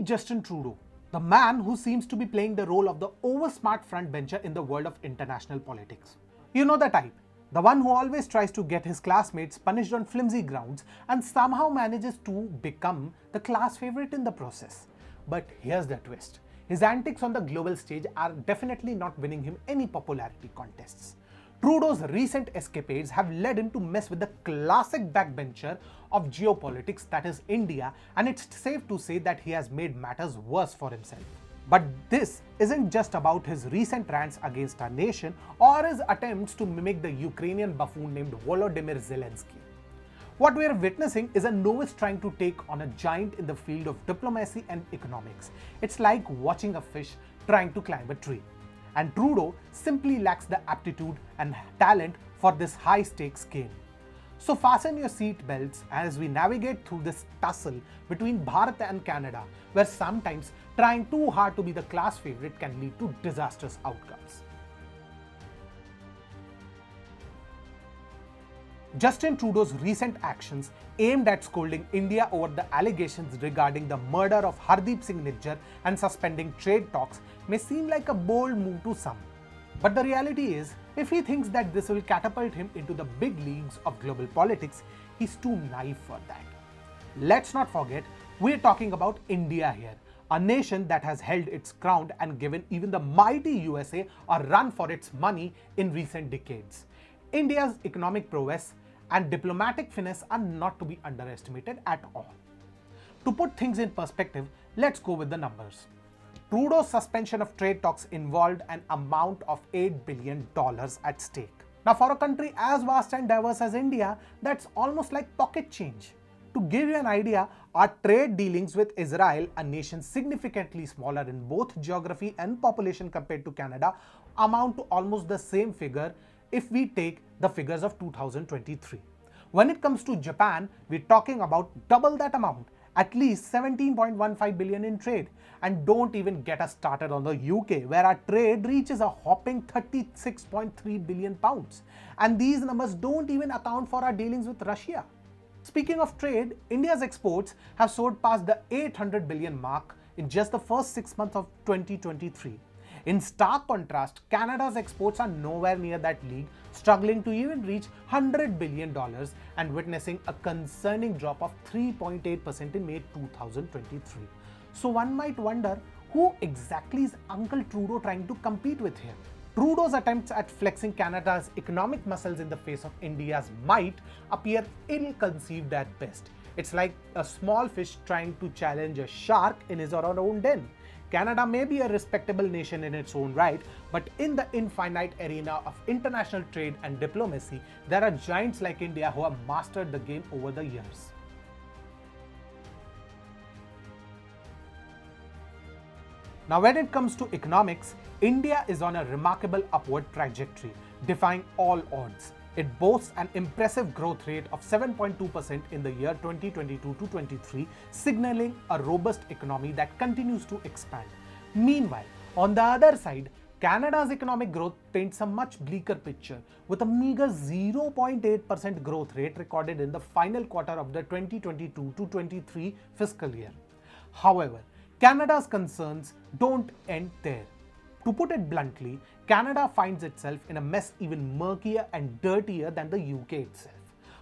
Meet Justin Trudeau, the man who seems to be playing the role of the oversmart frontbencher in the world of international politics. You know the type, the one who always tries to get his classmates punished on flimsy grounds and somehow manages to become the class favorite in the process. But here's the twist. His antics on the global stage are definitely not winning him any popularity contests. Trudeau's recent escapades have led him to mess with the classic backbencher of geopolitics, that is India, and it's safe to say that he has made matters worse for himself. But this isn't just about his recent rants against our nation or his attempts to mimic the Ukrainian buffoon named Volodymyr Zelensky. What we are witnessing is a novice trying to take on a giant in the field of diplomacy and economics. It's like watching a fish trying to climb a tree. And Trudeau simply lacks the aptitude and talent for this high-stakes game. So fasten your seat belts as we navigate through this tussle between Bharat and Canada, where sometimes trying too hard to be the class favorite can lead to disastrous outcomes. Justin Trudeau's recent actions aimed at scolding India over the allegations regarding the murder of Hardeep Singh Nijjar and suspending trade talks may seem like a bold move to some. But the reality is, if he thinks that this will catapult him into the big leagues of global politics, he's too naive for that. Let's not forget, we're talking about India here, a nation that has held its ground and given even the mighty USA a run for its money in recent decades. India's economic prowess and diplomatic finesse are not to be underestimated at all. To put things in perspective, let's go with the numbers. Trudeau's suspension of trade talks involved an amount of $8 billion at stake. Now, for a country as vast and diverse as India, that's almost like pocket change. To give you an idea, our trade dealings with Israel, a nation significantly smaller in both geography and population compared to Canada, amount to almost the same figure if we take the figures of 2023. When it comes to Japan, we're talking about double that amount, at least 17.15 billion in trade. And don't even get us started on the UK, where our trade reaches a hopping 36.3 billion pounds. And these numbers don't even account for our dealings with Russia. Speaking of trade, India's exports have soared past the 800 billion mark in just the first 6 months of 2023. In stark contrast, Canada's exports are nowhere near that league, struggling to even reach $100 billion and witnessing a concerning drop of 3.8% in May 2023. So one might wonder, who exactly is Uncle Trudeau trying to compete with here? Trudeau's attempts at flexing Canada's economic muscles in the face of India's might appear ill-conceived at best. It's like a small fish trying to challenge a shark in his or her own den. Canada may be a respectable nation in its own right, but in the infinite arena of international trade and diplomacy, there are giants like India who have mastered the game over the years. Now, when it comes to economics, India is on a remarkable upward trajectory, defying all odds. It boasts an impressive growth rate of 7.2% in the year 2022 to 23, signaling a robust economy that continues to expand. Meanwhile, on the other side, Canada's economic growth paints a much bleaker picture, with a meager 0.8% growth rate recorded in the final quarter of the 2022 to 23 fiscal year. However, Canada's concerns don't end there. To put it bluntly, Canada finds itself in a mess even murkier and dirtier than the UK itself.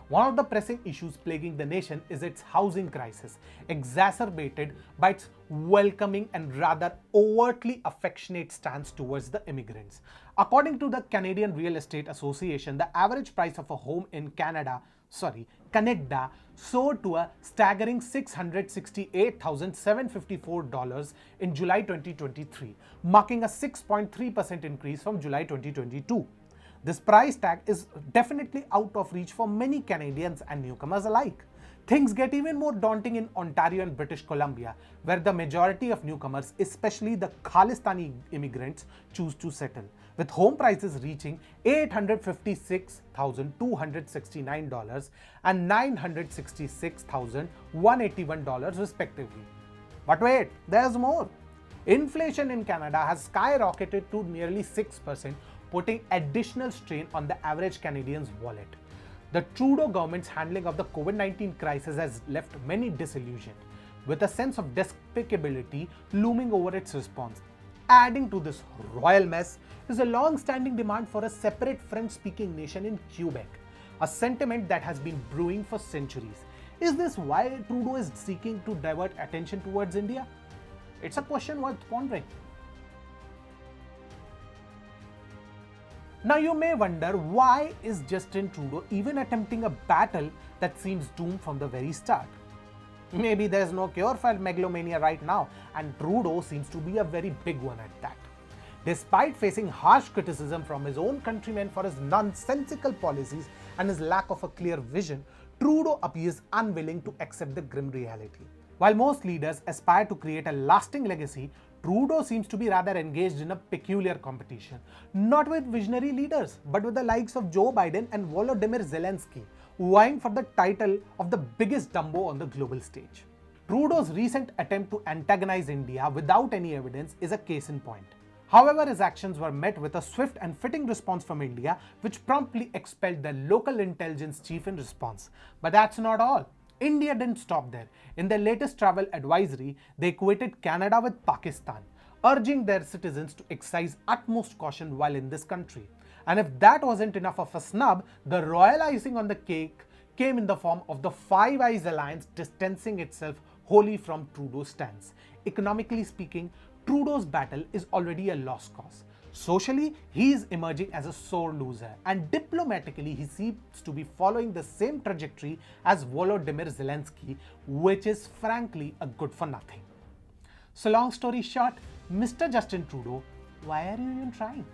One of the pressing issues plaguing the nation is its housing crisis, exacerbated by its welcoming and rather overtly affectionate stance towards the immigrants. According to the Canadian Real Estate Association, the average price of a home in Canada soared to a staggering $668,754 in July 2023, marking a 6.3% increase from July 2022. This price tag is definitely out of reach for many Canadians and newcomers alike. Things get even more daunting in Ontario and British Columbia, where the majority of newcomers, especially the Khalistani immigrants, choose to settle, with home prices reaching $856,269 and $966,181 respectively. But wait, there's more. Inflation in Canada has skyrocketed to nearly 6%, putting additional strain on the average Canadian's wallet. The Trudeau government's handling of the COVID-19 crisis has left many disillusioned. with a sense of despicability looming over its response. Adding to this royal mess is a long-standing demand for a separate French-speaking nation in Quebec, a sentiment that has been brewing for centuries. Is this why Trudeau is seeking to divert attention towards India? It's a question worth pondering. Now you may wonder, why is Justin Trudeau even attempting a battle that seems doomed from the very start? Maybe there's no cure for megalomania right now, and Trudeau seems to be a very big one at that. Despite facing harsh criticism from his own countrymen for his nonsensical policies and his lack of a clear vision, Trudeau appears unwilling to accept the grim reality. While most leaders aspire to create a lasting legacy, Trudeau seems to be rather engaged in a peculiar competition, not with visionary leaders, but with the likes of Joe Biden and Volodymyr Zelensky, vying for the title of the biggest Dumbo on the global stage. Trudeau's recent attempt to antagonize India without any evidence is a case in point. However, his actions were met with a swift and fitting response from India, which promptly expelled the local intelligence chief in response. But that's not all. India didn't stop there. In their latest travel advisory, they equated Canada with Pakistan, urging their citizens to exercise utmost caution while in this country. And if that wasn't enough of a snub, the royal icing on the cake came in the form of the Five Eyes alliance distancing itself wholly from Trudeau's stance. Economically speaking, Trudeau's battle is already a lost cause. Socially, he is emerging as a sore loser, and diplomatically, he seems to be following the same trajectory as Volodymyr Zelensky, which is frankly a good for nothing. So long story short, Mr. Justin Trudeau, why are you even trying?